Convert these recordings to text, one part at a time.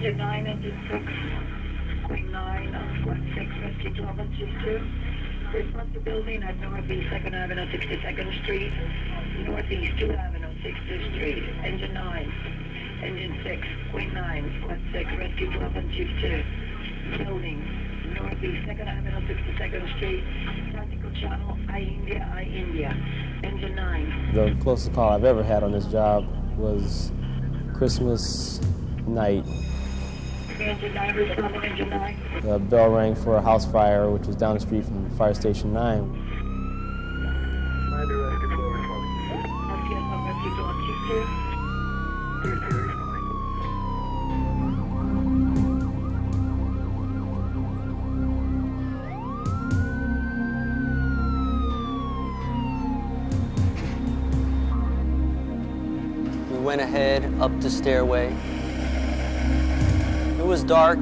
Engine 9, Engine 6, Queen 9, Squad 6, Rescue 12 and Chief 2. Response to building at Northeast 2nd Avenue, 62nd Street, Northeast 2 Avenue, 60th Street, Engine 9, Engine 6, Queen 9, Squad 6, Rescue 12 and Chief 2. Building, Northeast 2nd Avenue, 62nd Street, Tactical Channel, I-India, Engine 9. The closest call I've ever had on this job was Christmas night. Engine 9, responding, Engine 9. The bell rang for a house fire, which was down the street from Fire Station 9. Rescue 12, Chief 2. Went ahead up the stairway. It was dark,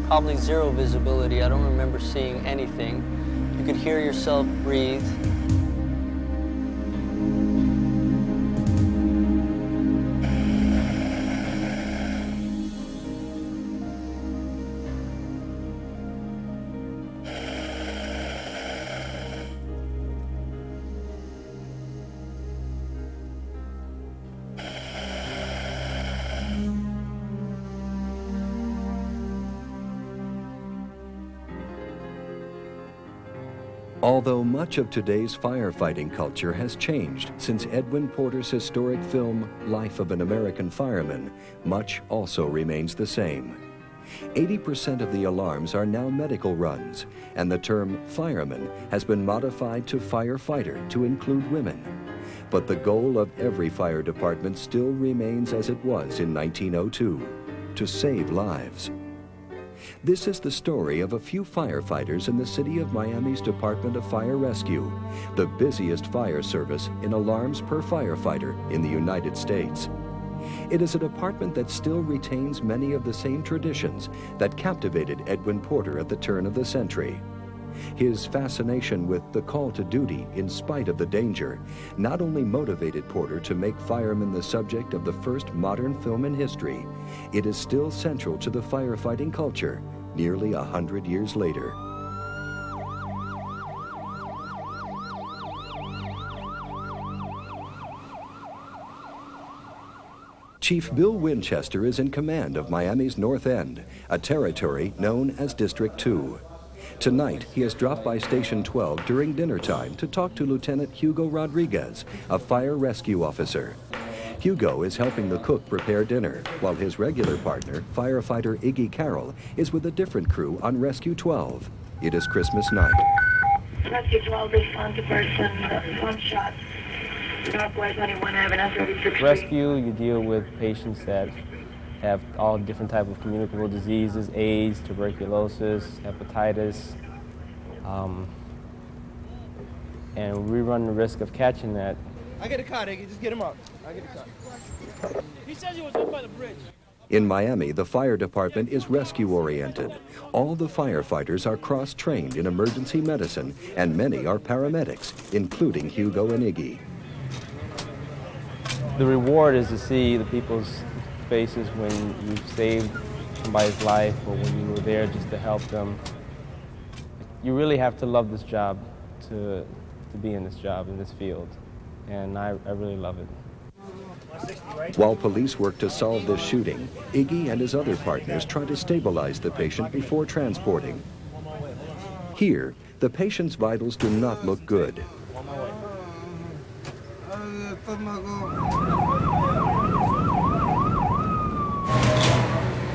probably zero visibility. I don't remember seeing anything. You could hear yourself breathe. Although much of today's firefighting culture has changed since Edwin Porter's historic film, Life of an American Fireman, much also remains the same. 80% of the alarms are now medical runs, and the term fireman has been modified to firefighter to include women. But the goal of every fire department still remains as it was in 1902, to save lives. This is the story of a few firefighters in the city of Miami's Department of Fire Rescue, the busiest fire service in alarms per firefighter in the United States. It is a department that still retains many of the same traditions that captivated Edwin Porter at the turn of the century. His fascination with the call to duty in spite of the danger not only motivated Porter to make firemen the subject of the first modern film in history, it is still central to the firefighting culture nearly 100 years later. Chief Bill Winchester is in command of Miami's North End, a territory known as District 2. Tonight, he has dropped by Station 12 during dinner time to talk to Lieutenant Hugo Rodriguez, a fire rescue officer. Hugo is helping the cook prepare dinner, while his regular partner, firefighter Iggy Carroll, is with a different crew on Rescue 12. It is Christmas night. Rescue 12, respond to person, gunshot, Northwest 91 Avenue, 36th Street. Rescue, you deal with patients that have all different types of communicable diseases, AIDS, tuberculosis, hepatitis, and we run the risk of catching that. I get a car, Iggy. Just get him up. I get a car. He says he was up by the bridge. In Miami, the fire department is rescue-oriented. All the firefighters are cross-trained in emergency medicine, and many are paramedics, including Hugo and Iggy. The reward is to see the people's faces when you saved somebody's life or when you were there just to help them. You really have to love this job to be in this job, in this field, and I really love it. While police work to solve this shooting, Iggy and his other partners try to stabilize the patient before transporting. Here, the patient's vitals do not look good.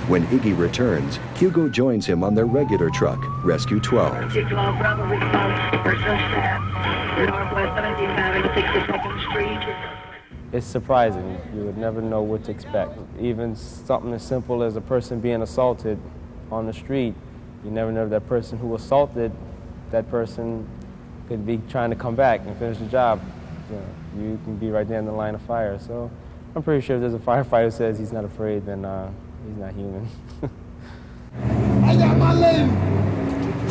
When Iggy returns, Hugo joins him on their regular truck, Rescue 12. Rescue 12, Bravo response, personal staff, Northwest 17th Avenue, 62nd Street. It's surprising. You would never know what to expect. Even something as simple as a person being assaulted on the street, you never know if that person who assaulted that person could be trying to come back and finish the job. You can be right there in the line of fire. So I'm pretty sure if there's a firefighter who says he's not afraid, then he's not human. I got my lady.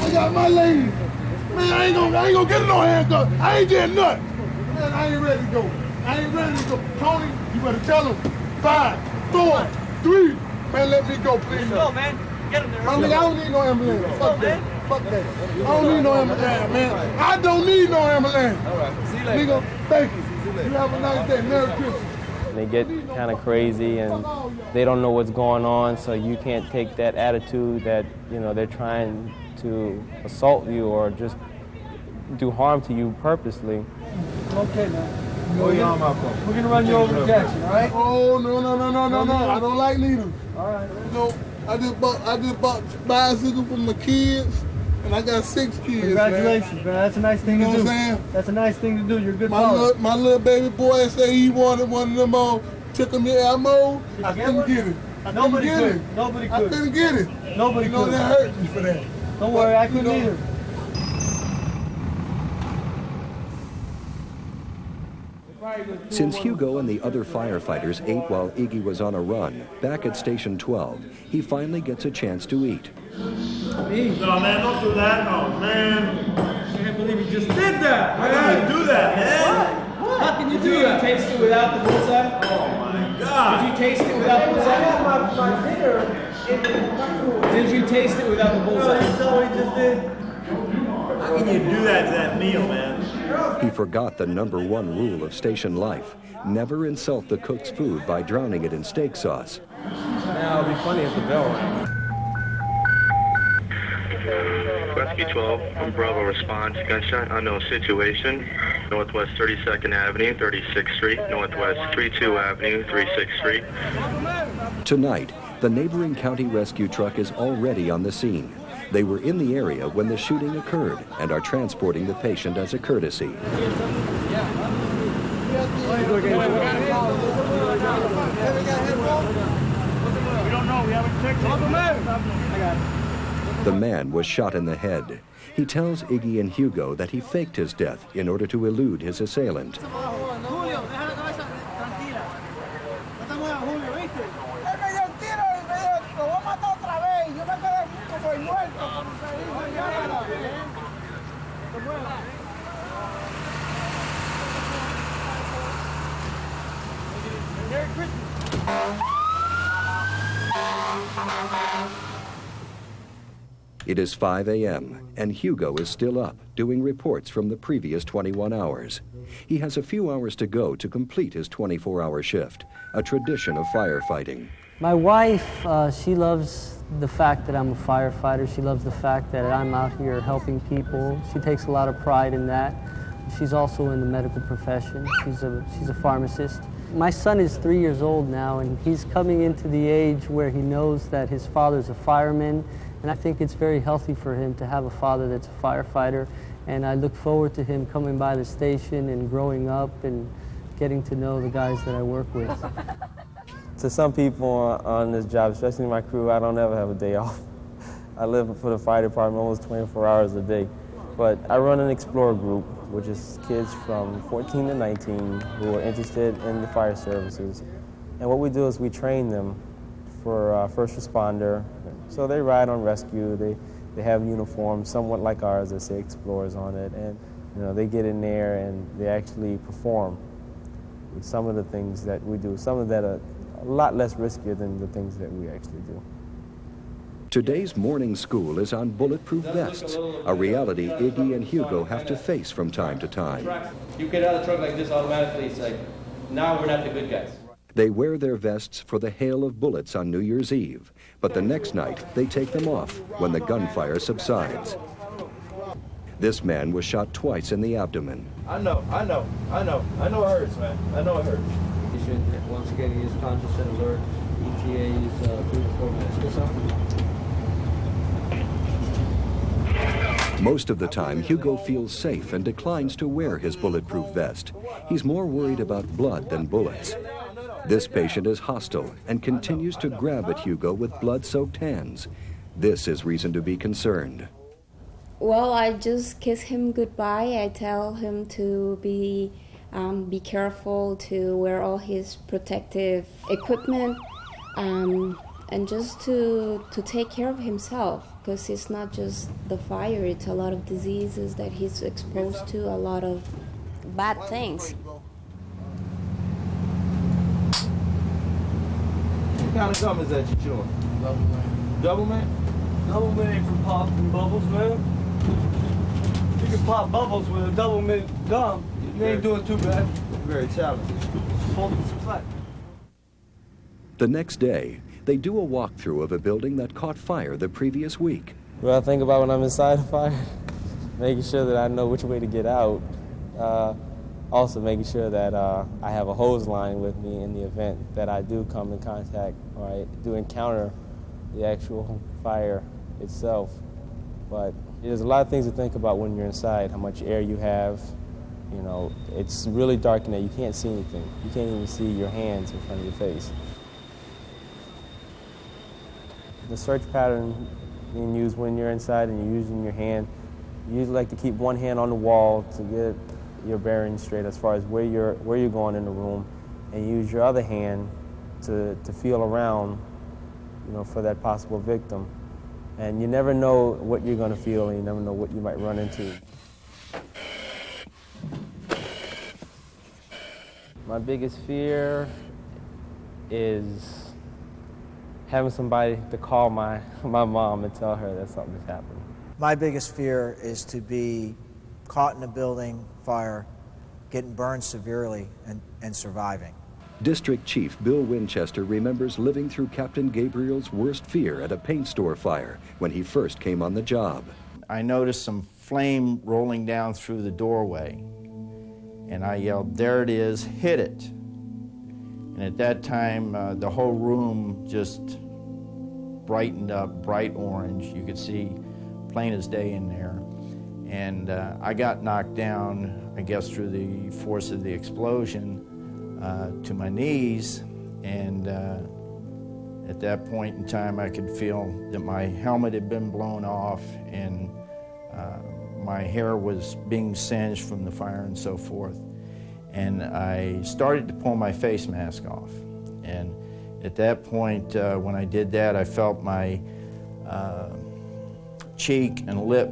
I got my lady. Man, I ain't gonna get no handcuff. I ain't getting nothing. Man, I ain't ready to go. I ain't ready to go. Tony, you better tell him. 5, 4, 3, Man, let me go, please. Let's go, man. Get him there. Man, nigga, I don't need no ambulance. Fuck that. Fuck that. I don't need no ambulance, man. I don't need no ambulance. All right. See you later. Nigga, thank you. You have a nice day. Merry Christmas. They get kind of crazy and they don't know what's going on, so you can't take that attitude that, you know, they're trying to assault you or just do harm to you purposely. Okay, man. We're gonna run you over to Jackson, all right? Oh, no. I don't like needles. All right. You know, I just bought bicycle for my kids, and I got 6 kids. Congratulations, man. That's a nice thing You know to do. what I'm saying? That's a nice thing to do. You're a good father. My little baby boy said he wanted one of them old tickle me ammo. I couldn't get it. Nobody could. Nobody I could. couldn't get it. Nobody You know, could. that hurt me for that. Don't worry, I couldn't either. Since Hugo and the other firefighters ate while Iggy was on a run, back at Station 12, he finally gets a chance to eat. No, man, don't do that. Oh, man. I can't believe you just did that. How can you do that, man? What? How can you do that? Did you taste it without the bullseye? Oh, my God. Did you taste it without the bullseye? I had my dinner. Did you taste it without the bullseye? That's all he just did. How can you do that to that meal, man? He forgot the #1 rule of station life: never insult the cook's food by drowning it in steak sauce. Now it'll be funny if the bell rang. Rescue 12, from Bravo response, gunshot, unknown situation, Northwest 32nd Avenue, 36th Street, Northwest 32 Avenue, 36th Street. Tonight, the neighboring county rescue truck is already on the scene. They were in the area when the shooting occurred and are transporting the patient as a courtesy. We don't know. We haven't checked it. The man was shot in the head. He tells Iggy and Hugo that he faked his death in order to elude his assailant. Merry Christmas. It is 5 a.m., and Hugo is still up, doing reports from the previous 21 hours. He has a few hours to go to complete his 24-hour shift, a tradition of firefighting. My wife, she loves the fact that I'm a firefighter. She loves the fact that I'm out here helping people. She takes a lot of pride in that. She's also in the medical profession. She's a pharmacist. My son is 3 years old now, and he's coming into the age where he knows that his father's a fireman, and I think it's very healthy for him to have a father that's a firefighter, and I look forward to him coming by the station and growing up and getting to know the guys that I work with. To some people on this job, especially my crew, I don't ever have a day off. I live for the fire department almost 24 hours a day. But I run an Explorer group, which is kids from 14 to 19 who are interested in the fire services. And what we do is we train them for first responder. So they ride on rescue, they have uniforms, somewhat like ours that say Explorers on it, and you know, they get in there and they actually perform with some of the things that we do, some of that are a lot less riskier than the things that we actually do. Today's morning school is on bulletproof vests, a reality Iggy and Hugo have to face from time to time. You get out of the truck like this automatically, it's like, now we're not the good guys. They wear their vests for the hail of bullets on New Year's Eve, but the next night they take them off when the gunfire subsides. This man was shot twice in the abdomen. I know it hurts, man. I know it hurts. You should, once again, use conscious and alert. ETA is 3 to 4 minutes or something. Most of the time, Hugo feels safe and declines to wear his bulletproof vest. He's more worried about blood than bullets. This patient is hostile and continues to grab at Hugo with blood-soaked hands. This is reason to be concerned. Well, I just kiss him goodbye. I tell him to be careful, to wear all his protective equipment, and just to take care of himself, because it's not just the fire, it's a lot of diseases that he's exposed to, a lot of bad things. kind of gum is that you chewing? Double man. Double man? Double man ain't for popping bubbles, man. You can pop bubbles with a double mint gum. You ain't doing too bad. Very challenging. Holding some flat. The next day, they do a walkthrough of a building that caught fire the previous week. What I think about when I'm inside a fire, making sure that I know which way to get out. Also making sure that I have a hose line with me in the event that I do come in contact or I do encounter the actual fire itself. But there's a lot of things to think about when you're inside, how much air you have. You know, it's really dark in there. You can't see anything. You can't even see your hands in front of your face. The search pattern being used when you're inside and you're using your hand, you usually like to keep one hand on the wall to get your bearings straight as far as where you're going in the room, and use your other hand to feel around, you know, for that possible victim. And you never know what you're going to feel, and you never know what you might run into. My biggest fear is having somebody to call my mom and tell her that something's happened. My biggest fear is to be caught in a building fire, getting burned severely, and surviving. District Chief Bill Winchester remembers living through Captain Gabriel's worst fear at a paint store fire when he first came on the job. I noticed some flame rolling down through the doorway, and I yelled, "There it is, hit it." And at that time, the whole room just brightened up, bright orange. You could see plain as day in there. And I got knocked down, I guess, through the force of the explosion to my knees. And at that point in time, I could feel that my helmet had been blown off and my hair was being singed from the fire and so forth. And I started to pull my face mask off. And at that point, when I did that, I felt my cheek and lip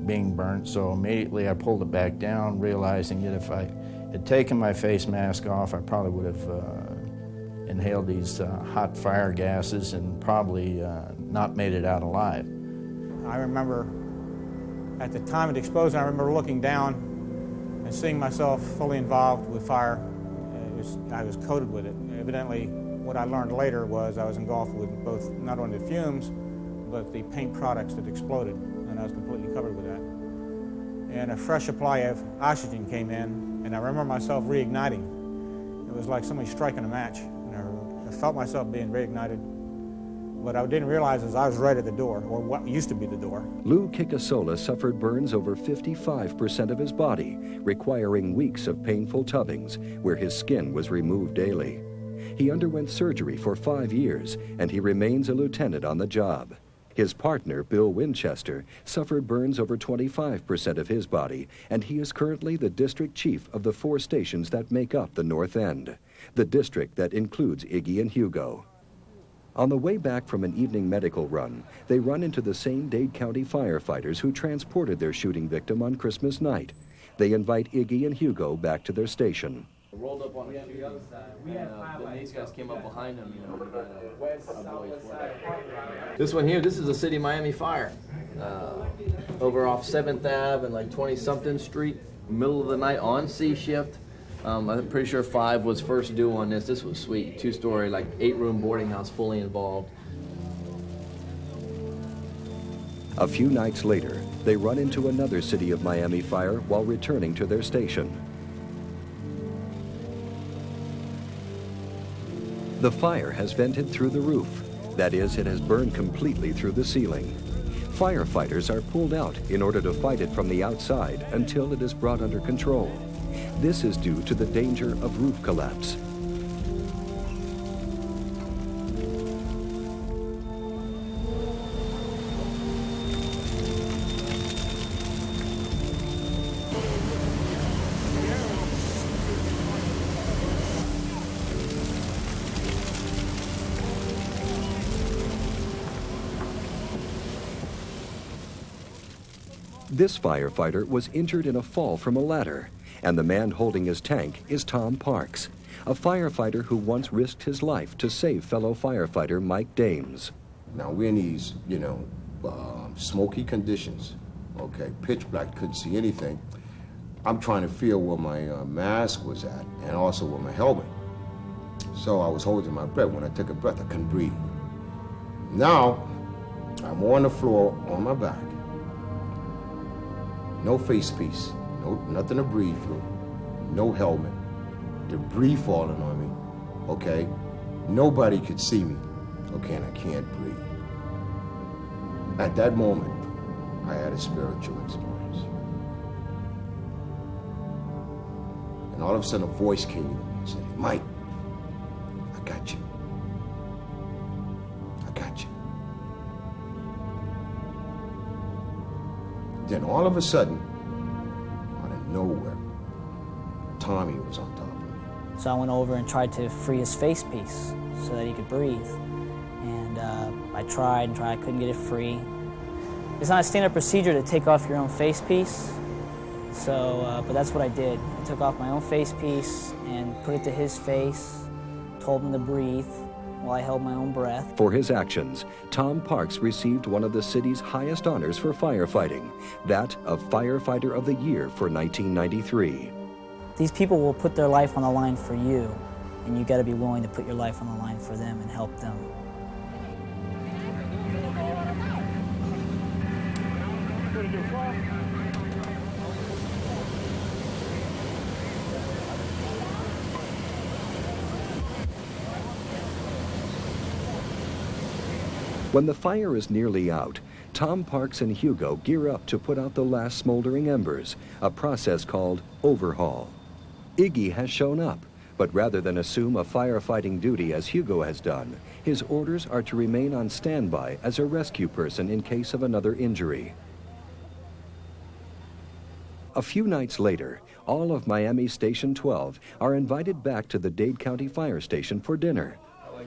being burnt, so immediately I pulled it back down, realizing that if I had taken my face mask off, I probably would have inhaled these hot fire gases and probably not made it out alive. I remember at the time of the explosion, I remember looking down and seeing myself fully involved with fire. I was coated with it. Evidently, what I learned later was I was engulfed with both not only the fumes, but the paint products that exploded, and I was completely covered with that. And a fresh supply of oxygen came in, and I remember myself reigniting. It was like somebody striking a match, and I felt myself being reignited. What I didn't realize is I was right at the door, or what used to be the door. Lou Kikasola suffered burns over 55% of his body, requiring weeks of painful tubbings, where his skin was removed daily. He underwent surgery for 5 years, and he remains a lieutenant on the job. His partner, Bill Winchester, suffered burns over 25% of his body, and he is currently the district chief of the 4 stations that make up the North End, the district that includes Iggy and Hugo. On the way back from an evening medical run, they run into the same Dade County firefighters who transported their shooting victim on Christmas night. They invite Iggy and Hugo back to their station. Rolled up on the other side. Then these guys came up behind them, you know. This one here, this is a City Miami fire. Over off 7th Ave and like 20-something Street, middle of the night on C shift. I'm pretty sure 5 was first due on this. This was sweet. 2-story, like 8-room boarding house, fully involved. A few nights later, they run into another City of Miami fire while returning to their station. The fire has vented through the roof. That is, it has burned completely through the ceiling. Firefighters are pulled out in order to fight it from the outside until it is brought under control. This is due to the danger of roof collapse. This firefighter was injured in a fall from a ladder, and the man holding his tank is Tom Parks. a firefighter who once risked his life to save fellow firefighter Mike Dames. Now we're in these, smoky conditions, okay, pitch black, couldn't see anything. I'm trying to feel where my mask was at and also where my helmet. So I was holding my breath. When I took a breath, I couldn't breathe. Now, I'm on the floor on my back. No face piece, nothing to breathe through, no helmet, debris falling on me, okay? Nobody could see me, okay, and I can't breathe. At that moment, I had a spiritual experience. And all of a sudden a voice came and said, Mike, I got you. I got you. Then all of a sudden, out of nowhere, Tommy was on top of me. So I went over and tried to free his face piece so that he could breathe. And I tried and tried, I couldn't get it free. It's not a standard procedure to take off your own face piece. So, but that's what I did. I took off my own face piece and put it to his face, told him to breathe while I held my own breath. For his actions, Tom Parks received one of the city's highest honors for firefighting, that of Firefighter of the Year for 1993. These people will put their life on the line for you, and you got to be willing to put your life on the line for them and help them. When the fire is nearly out, Tom Parks and Hugo gear up to put out the last smoldering embers, a process called overhaul. Iggy has shown up, but rather than assume a firefighting duty as Hugo has done, his orders are to remain on standby as a rescue person in case of another injury. A few nights later, all of Miami Station 12 are invited back to the Dade County Fire Station for dinner.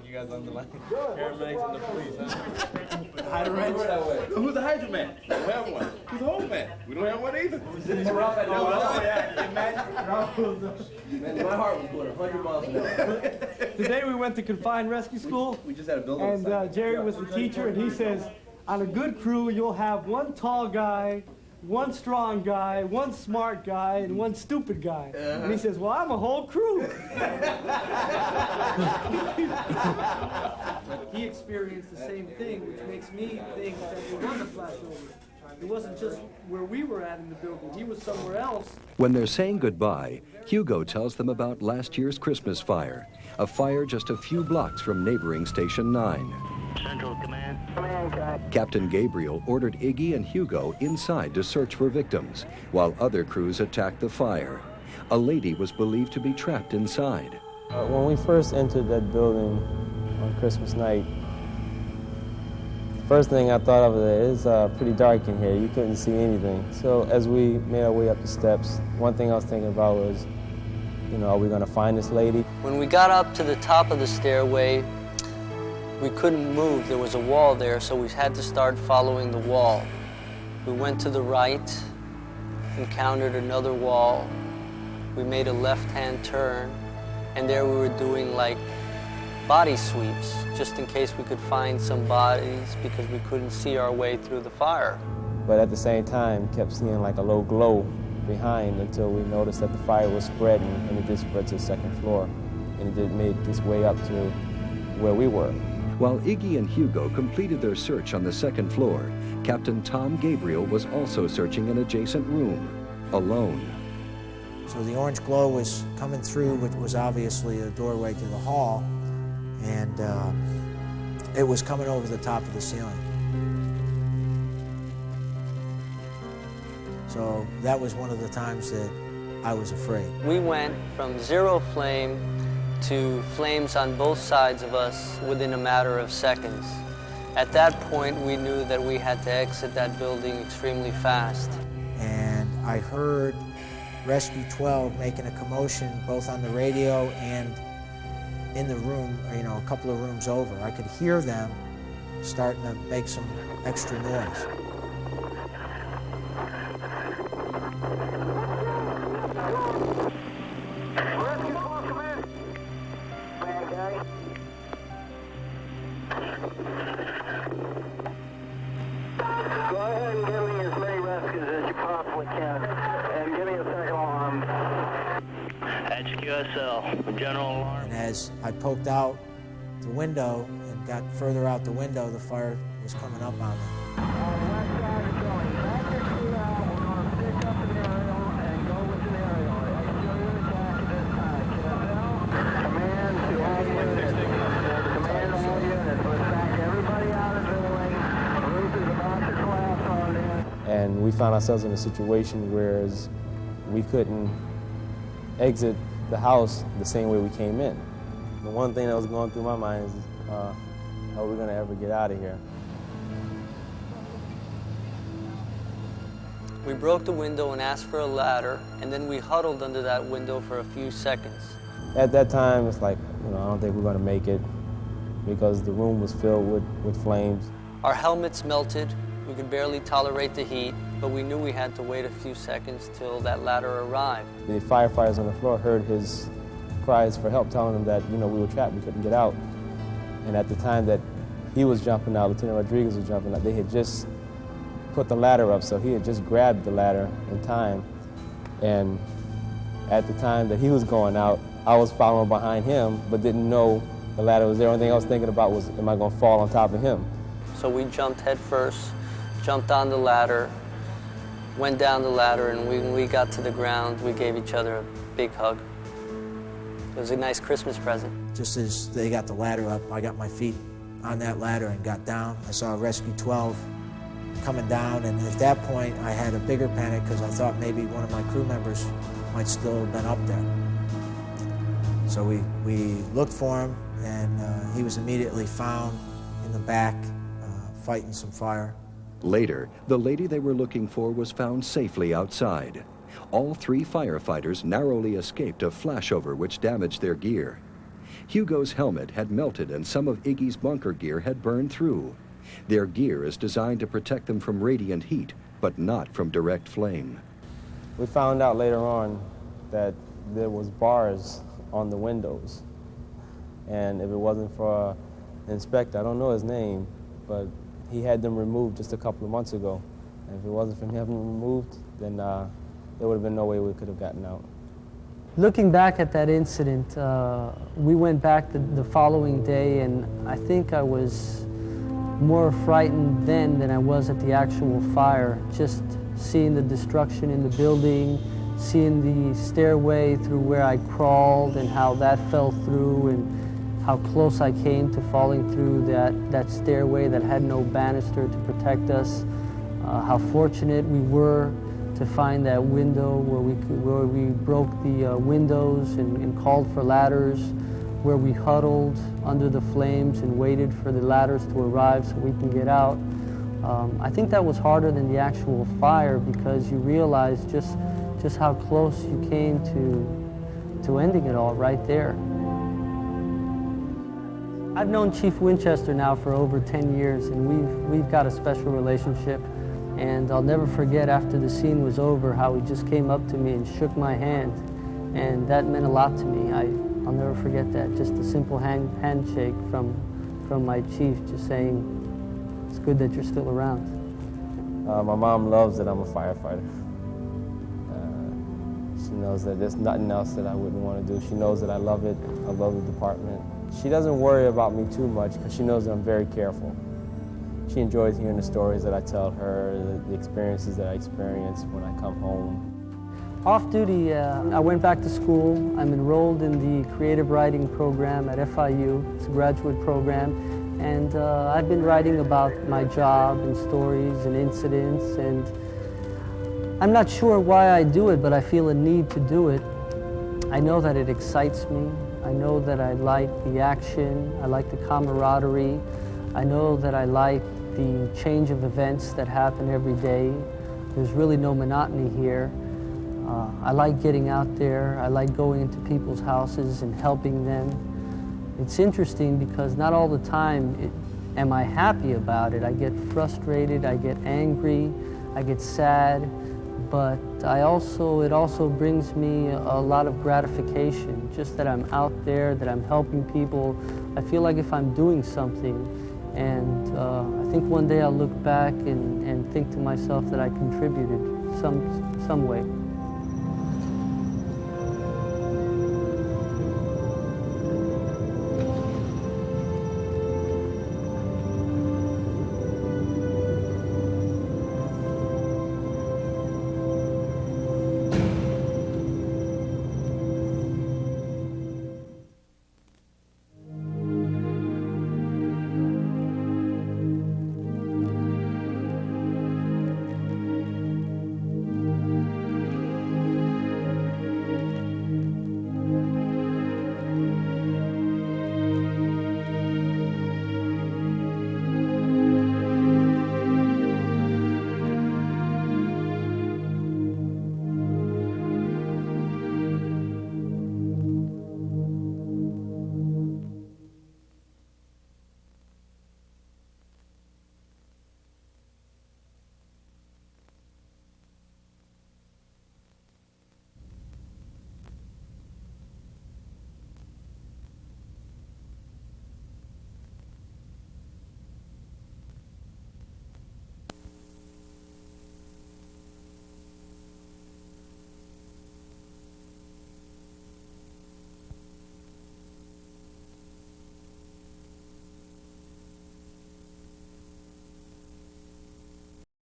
You guys on the line. Paramedics and the police, huh? Hydrant man. Who's the hydrant man? We don't have one. Who's the hose man? We don't have one either. It's rough at Man, my heart was going 100 miles an hour. Today we went to confined rescue school. We just had a building. And Jerry was the teacher, and he says, on a good crew, you'll have one tall guy, one strong guy, one smart guy, and one stupid guy. And he says, well, I'm a whole crew. He experienced the same thing, which makes me think that it was a flashover. It wasn't just where we were at in the building. He was somewhere else. When they're saying goodbye, Hugo tells them about last year's Christmas fire, a fire just a few blocks from neighboring Station 9. Central Command. Captain Gabriel ordered Iggy and Hugo inside to search for victims, while other crews attacked the fire. A lady was believed to be trapped inside. When we first entered that building on Christmas night, the first thing I thought of is pretty dark in here. You couldn't see anything. So as we made our way up the steps, one thing I was thinking about was, are we going to find this lady? When we got up to the top of the stairway, we couldn't move. There was a wall there, so we had to start following the wall. We went to the right, encountered another wall. We made a left-hand turn, and there we were doing like body sweeps, just in case we could find some bodies because we couldn't see our way through the fire. But at the same time, kept seeing like a low glow behind until we noticed that the fire was spreading, and it did spread to the second floor. And it did make its way up to where we were. While Iggy and Hugo completed their search on the second floor, Captain Tom Gabriel was also searching an adjacent room, alone. So the orange glow was coming through, which was obviously a doorway to the hall, and it was coming over the top of the ceiling. So that was one of the times that I was afraid. We went from zero flame to flames on both sides of us within a matter of seconds. At that point, we knew that we had to exit that building extremely fast. And I heard Rescue 12 making a commotion both on the radio and in the room, a couple of rooms over. I could hear them starting to make some extra noise. General alarm. And as I poked out the window and got further out the window, the fire was coming up on me. And we found ourselves in a situation where we couldn't exit the house the same way we came in. The one thing that was going through my mind is, how are we going to ever get out of here? We broke the window and asked for a ladder, and then we huddled under that window for a few seconds. At that time, it's like, I don't think we're going to make it because the room was filled with flames. Our helmets melted. We could barely tolerate the heat, but we knew we had to wait a few seconds till that ladder arrived. The firefighters on the floor heard his cries for help, telling him that, we were trapped, we couldn't get out. And at the time that he was jumping out, Lieutenant Rodriguez was jumping out, they had just put the ladder up, so he had just grabbed the ladder in time. And at the time that he was going out, I was following behind him, but didn't know the ladder was there. The only thing I was thinking about was, am I going to fall on top of him? So we jumped head first, jumped on the ladder, went down the ladder, and when we got to the ground, we gave each other a big hug. It was a nice Christmas present. Just as they got the ladder up, I got my feet on that ladder and got down. I saw Rescue 12 coming down, and at that point, I had a bigger panic because I thought maybe one of my crew members might still have been up there. So we looked for him, and he was immediately found in the back, fighting some fire. Later, the lady they were looking for was found safely outside. All 3 firefighters narrowly escaped a flashover which damaged their gear. Hugo's helmet had melted and some of Iggy's bunker gear had burned through. Their gear is designed to protect them from radiant heat, but not from direct flame. We found out later on that there was bars on the windows. And if it wasn't for an inspector, I don't know his name, but he had them removed just a couple of months ago. And if it wasn't for him having them removed, then there would have been no way we could have gotten out. Looking back at that incident, we went back the following day, and I think I was more frightened then than I was at the actual fire. Just seeing the destruction in the building, seeing the stairway through where I crawled and how that fell through, and how close I came to falling through that stairway that had no banister to protect us. How fortunate we were to find that window where we broke the windows and called for ladders, where we huddled under the flames and waited for the ladders to arrive so we can get out. I think that was harder than the actual fire because you realize just how close you came to ending it all right there. I've known Chief Winchester now for over 10 years, and we've got a special relationship. And I'll never forget after the scene was over how he just came up to me and shook my hand, and that meant a lot to me. I'll never forget that. Just a simple handshake from my chief, just saying, "It's good that you're still around." My mom loves that I'm a firefighter. She knows that there's nothing else that I wouldn't want to do. She knows that I love it. I love the department. She doesn't worry about me too much because she knows that I'm very careful. She enjoys hearing the stories that I tell her, the experiences that I experience when I come home. Off duty, I went back to school. I'm enrolled in the creative writing program at FIU. It's a graduate program. And I've been writing about my job and stories and incidents. And I'm not sure why I do it, but I feel a need to do it. I know that it excites me. I know that I like the action. I like the camaraderie. I know that I like the change of events that happen every day. There's really no monotony here. I like getting out there. I like going into people's houses and helping them. It's interesting because not all the time am I happy about it. I get frustrated, I get angry, I get sad, but it also brings me a lot of gratification, just that I'm out there, that I'm helping people. I feel like if I'm doing something, and I think one day I'll look back and think to myself that I contributed some way.